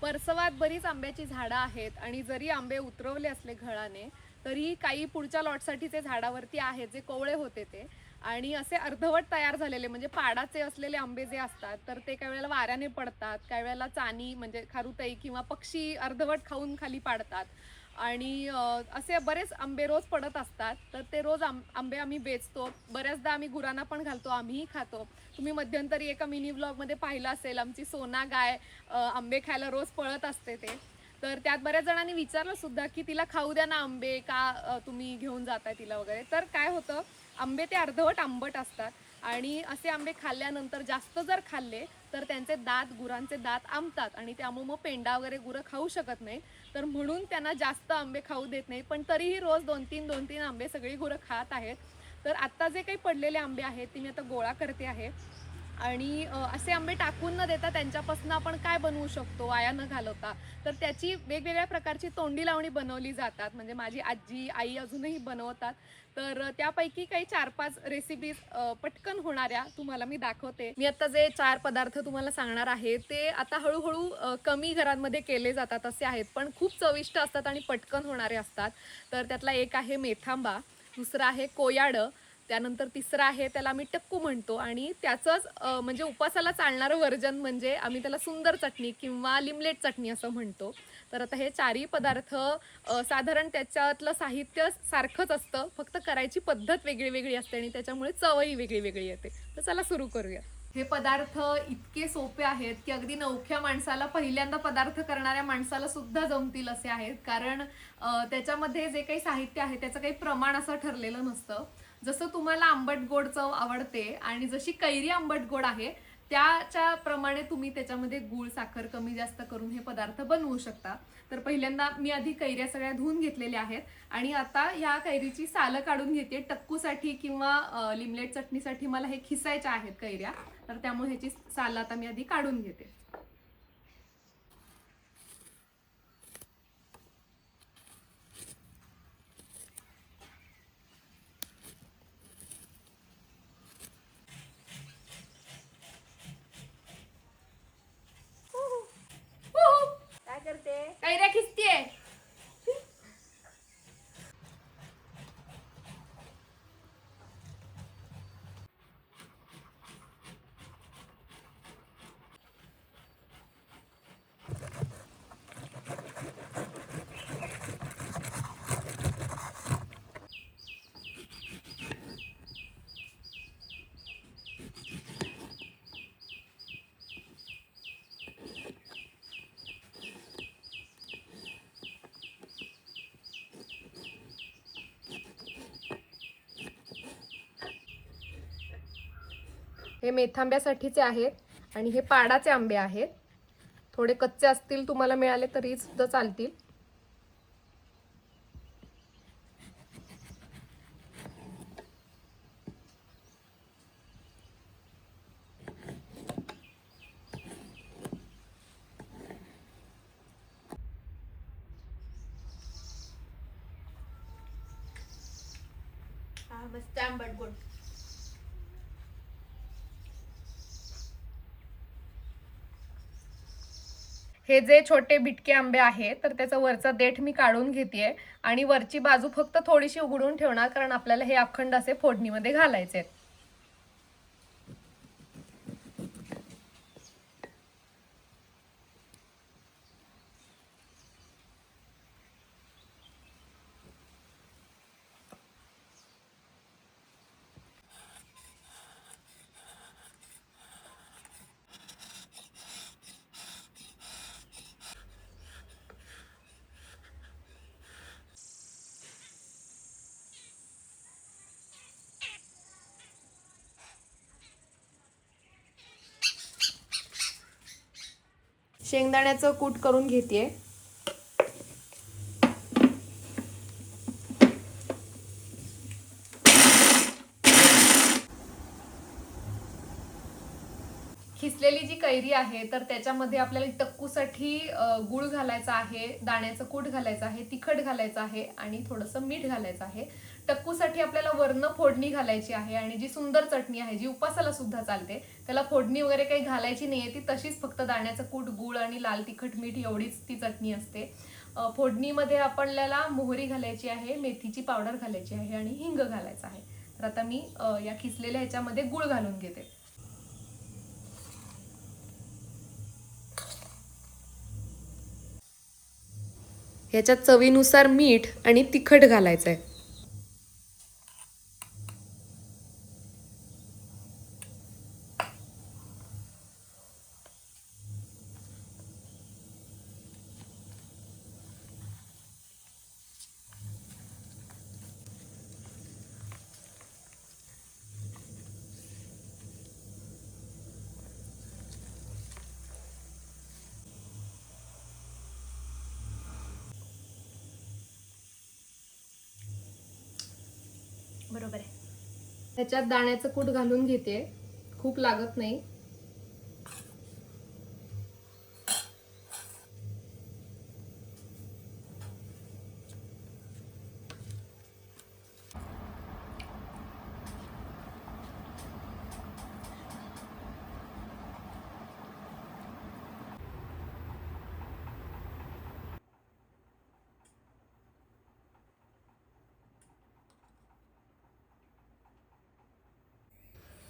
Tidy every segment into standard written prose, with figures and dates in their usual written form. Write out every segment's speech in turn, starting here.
परसवात बरीच आंब्याची झाडं आहेत आणि जरी आंबे उतरवले असले घळाने तरी काही पुढच्या लॉटसाठीचे झाडावरती आहेत जे कोवळे होते ते आणि असे अर्धवट तयार झालेले म्हणजे पाडाचे असलेले आंबे जे असतात तर ते काही वेळेला वाऱ्याने पडतात, काही वेळेला चानी म्हणजे खारुताई किंवा पक्षी अर्धवट खाऊन खाली पाडतात आणि असे बरेच आंबे रोज पडत असतात. तर ते रोज आंबे आम्ही वेचतो. बऱ्याचदा आम्ही गुरांना पण घालतो, आम्हीही खातो. तुम्ही मध्यंतरी एका मिनी व्लॉगमध्ये पाहिलं असेल आमची सोना गाय आंबे खायला रोज पळत असते ते. तर त्यात बऱ्याच जणांनी विचारलं सुद्धा की तिला खाऊ द्या ना आंबे का तुम्ही घेऊन जाताय तिला वगैरे. तर काय होतं, आंबे ते अर्धवट आंबट असतात आणि असे आंबे खाल्ल्यानंतर जास्त जर खाल्ले तर त्यांचे दात, गुरांचे दात आंबतात आणि त्यामुळे मग पेंडा वगैरे गुरं खाऊ शकत नाही. तर म्हणून त्यांना जास्त आंबे खाऊ देत नाही, पण तरीही रोज 2-3 आंबे सगळी गुरं खात आहेत. तर आत्ता जे काही पडलेले आंबे आहेत ते मी आता गोळा करते आहे आणि असे आंबे टाकून न देता त्यांच्यापासून आपण काय बनवू शकतो वाया न घालवता, तर त्याची वेगवेगळ्या प्रकारची तोंडी लावणी बनवली जातात. म्हणजे माझी आजी, आई अजूनही बनवतात. तर त्यापैकी काही 4-5 रेसिपीज पटकन होणाऱ्या तुम्हाला मी दाखवते. मी आता जे 4 पदार्थ तुम्हाला सांगणार आहे ते आता हळूहळू कमी घरांमध्ये केले जातात असे आहेत, पण खूप चविष्ट असतात आणि पटकन होणारे असतात. तर त्यातला एक आहे मेथांबा, दुसरा आहे कोयाडं, त्यानंतर तिसरं आहे त्याला आम्ही टक्कू म्हणतो आणि त्याचंच म्हणजे उपासाला चालणारं व्हर्जन म्हणजे आम्ही त्याला सुंदर चटणी किंवा लिमलेट चटणी असं म्हणतो. तर आता हे चारही पदार्थ साधारण त्याच्यातलं साहित्य सारखंच असतं, फक्त करायची पद्धत वेगळी वेगळी असते आणि त्याच्यामुळे चवही वेगळी वेगळी येते. तर चला सुरू करूया. हे पदार्थ इतके सोपे आहेत की अगदी नवख्या माणसाला, पहिल्यांदा पदार्थ करणाऱ्या माणसाला सुद्धा जमतील असे आहेत. कारण त्याच्यामध्ये जे काही साहित्य आहे त्याचं काही प्रमाण असं ठरलेलं नसतं. जसं तुम्हाला आंबट गोड चव आवडते आणि जशी कैरी आंबट गोड आहे त्याच्या प्रमाणे तुम्ही त्याच्यामध्ये गूळ साखर कमी जास्त करून हे पदार्थ बनवू शकता. तर पहिल्यांदा मी आधी कैऱ्या सगळ्या धुवून घेतलेल्या आहेत आणि आता ह्या कैरीची सालं काढून घेते. टक्कूसाठी किंवा लिमलेट चटणीसाठी मला हे खिसायच्या आहेत कैऱ्या, तर त्यामुळे ह्याची सालं आता मी आधी काढून घेते. काय करते? कैऱ्या खिसतीये. हे मेथांब्यासाठीचे आहेत आणि हे पाडाचे आंबे आहेत. थोडे कच्चे असतील तुम्हाला मिळाले तरी सुद्धा चालतील. हा मस्त आंबट गोड. हे जे छोटे बिटके आंबे आहेत तर त्याचा वरचा देठ मी काढून घेतेय आणि वरची बाजू फक्त थोडीशी उघडून ठेवणार, कारण आपल्याला हे अखंड असे फोडणीमध्ये घालायचे. शेंगदाण्याचं कूट करून घेतेय. खिसलेली जी कैरी आहे तर त्याच्यामध्ये आपल्याला टक्कूसाठी गूळ घालायचा आहे, दाण्याचं कूट घालायचं आहे, तिखट घालायचं आहे आणि थोडंसं मीठ घालायचं आहे. टक्कूसाठी आपल्याला वरनं फोडणी घालायची आहे आणि जी सुंदर चटणी आहे जी उपासाला सुद्धा चालते त्याला फोडणी वगैरे काही घालायची नाहीये, ती तशीच फक्त दाण्याचं कूट, गूळ आणि लाल तिखट मीठ एवढीच ती चटणी असते. फोडणीमध्ये आपल्याला मोहरी घालायची आहे, मेथीची पावडर घालायची आहे आणि हिंग घालायचा आहे. तर आता मी या किसलेल्या ह्याच्यामध्ये गूळ घालून घेते. ह्याच्यात चवीनुसार मीठ आणि तिखट घालायचं आहे. बरोबर आहे. त्याच्यात दाण्याचं कूट घालून घेते, खूप लागत नाही.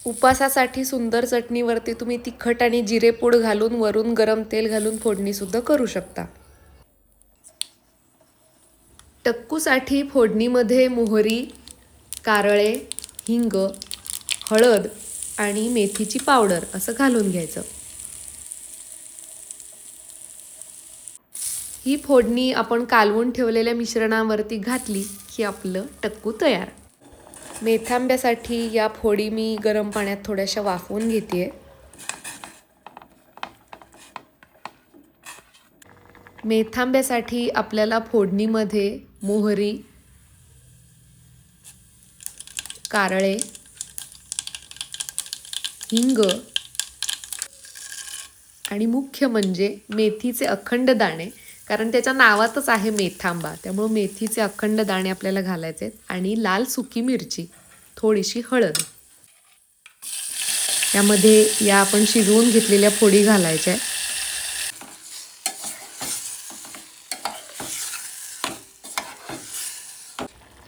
उपासासाठी सुंदर चटणीवरती तुम्ही तिखट आणि जिरेपूड घालून वरून गरम तेल घालून फोडणी सुद्धा करू शकता. टक्कूसाठी फोडणीमध्ये मोहरी, कारळे, हिंग, हळद आणि मेथीची पावडर असं घालून घ्यायचं. ही फोडणी आपण कालवून ठेवलेल्या मिश्रणावरती घातली की आपलं टक्कू तयार. मेथांब्यासाठी या फोडी मी गरम पाण्यात थोड्याशा वाफवून घेते. मेथांब्यासाठी आपल्याला फोडणीमध्ये मोहरी, कारळे, हिंग आणि मुख्य म्हणजे मेथीचे अखंड दाणे, कारण त्याच्या नावातच आहे मेथांबा, त्यामुळे मेथीचे अखंड दाणे आपल्याला घालायचे आणि लाल सुकी मिरची, थोडीशी हळद. त्यामध्ये या आपण शिजवून घेतलेल्या फोडी घालायच्या.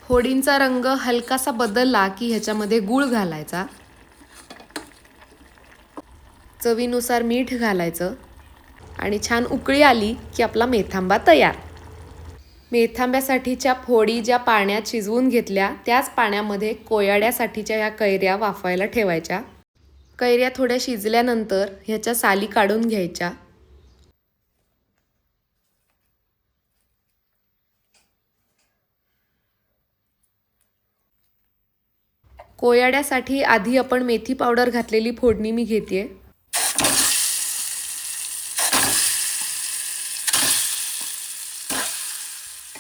फोडींचा रंग हलकासा बदलला की ह्याच्यामध्ये गूळ घालायचा, चवीनुसार मीठ घालायचं आणि छान उकळी आली की आपला मेथांबा तयार. मेथांब्यासाठीच्या फोडी ज्या पाण्यात शिजवून घेतल्या त्याच पाण्यामध्ये कोयाड्यासाठीच्या ह्या कैऱ्या वाफायला ठेवायच्या. कैऱ्या थोड्या शिजल्यानंतर ह्याच्या साली काढून घ्यायच्या. कोयाड्यासाठी आधी आपण मेथी पावडर घातलेली फोडणी मी घेते.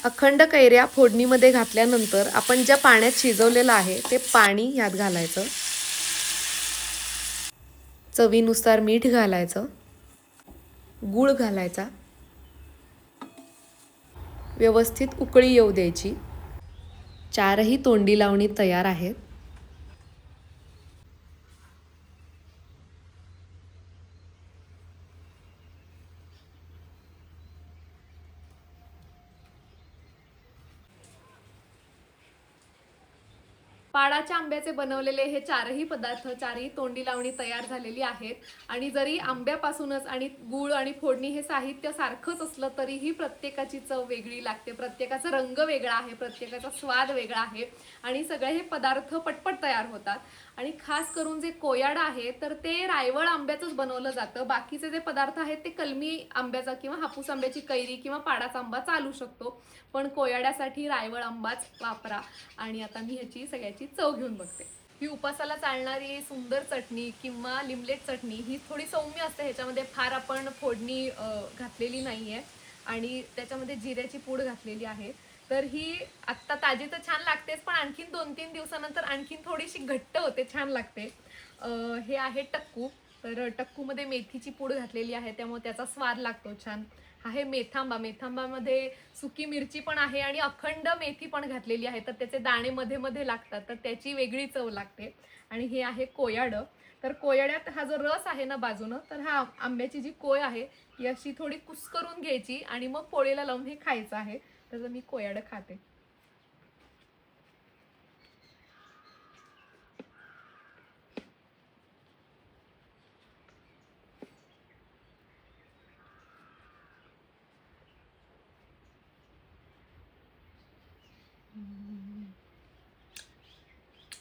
अखंड कैऱ्या फोडणीमध्ये घातल्यानंतर आपण ज्या पाण्यात शिजवलेलं आहे ते पाणी यात घालायचं. चवीनुसार मीठ घालायचं, गूळ घालायचा, व्यवस्थित उकळी येऊ द्यायची. चारही तोंडी लावणी तयार आहेत. पाडाच्या आंब्याचे बनवलेले हे चारही पदार्थ, चारही तोंडी लावणी तयार झालेली आहेत. आणि जरी आंब्यापासूनच आणि गूळ आणि फोडणी हे साहित्य सारखंच असलं तरीही प्रत्येकाची चव वेगळी लागते, प्रत्येकाचा रंग वेगळा आहे, प्रत्येकाचा स्वाद वेगळा आहे आणि सगळे हे पदार्थ पटपट तयार होतात. आणि खास करून जे कोयाडा आहे तर ते रायवळ आंब्याचंच बनवलं जातं. बाकीचे जे पदार्थ आहेत ते कलमी आंब्याचा किंवा हापूस आंब्याची कैरी किंवा पाडाचा आंबा चालू शकतो, पण कोयाड्यासाठी रायवळ आंबाच वापरा. आणि आता मी ह्याची सगळ्याची चव घेऊन बघते. ही उपासाला चालणारी सुंदर चटणी किंवा लिमलेट चटणी ही थोडी सौम्य असते, ह्याच्यामध्ये फार आपण फोडणी घातलेली नाहीये आणि त्याच्यामध्ये जिऱ्याची पूड घातलेली आहे. तर ही आत्ता ताजी तर छान लागतेच, पण आणखीन 2-3 दिवसानंतर आणखीन थोडीशी घट्ट होते, छान लागते. हे आहे टक्कू. तर टक्कूमध्ये मेथीची पूड घातलेली आहे त्यामुळे त्याचा स्वाद लागतो छान. आहे मेथांबा. मेथांबामध्ये सुकी मिरची पण आहे आणि अखंड मेथी पण घातलेली आहे, तर त्याचे दाणे मध्ये मध्ये लागतात, तर त्याची वेगळी चव लागते. आणि हे आहे कोयाडं. तर कोयड्यात हा जो रस आहे ना बाजूनं, तर हा आंब्याची जी कोय आहे ही अशी थोडी कुस्करून घ्यायची आणि मग पोळीला लावून हे खायचं आहे. तर मी कोयाडं खाते.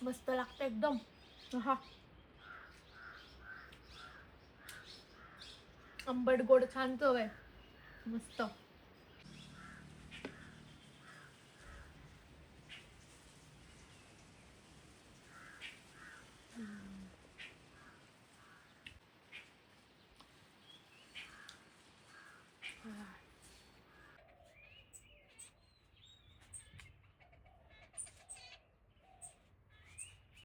मस्त लागतं एकदम. हा, आंबट गोड छान चव आहे, मस्त.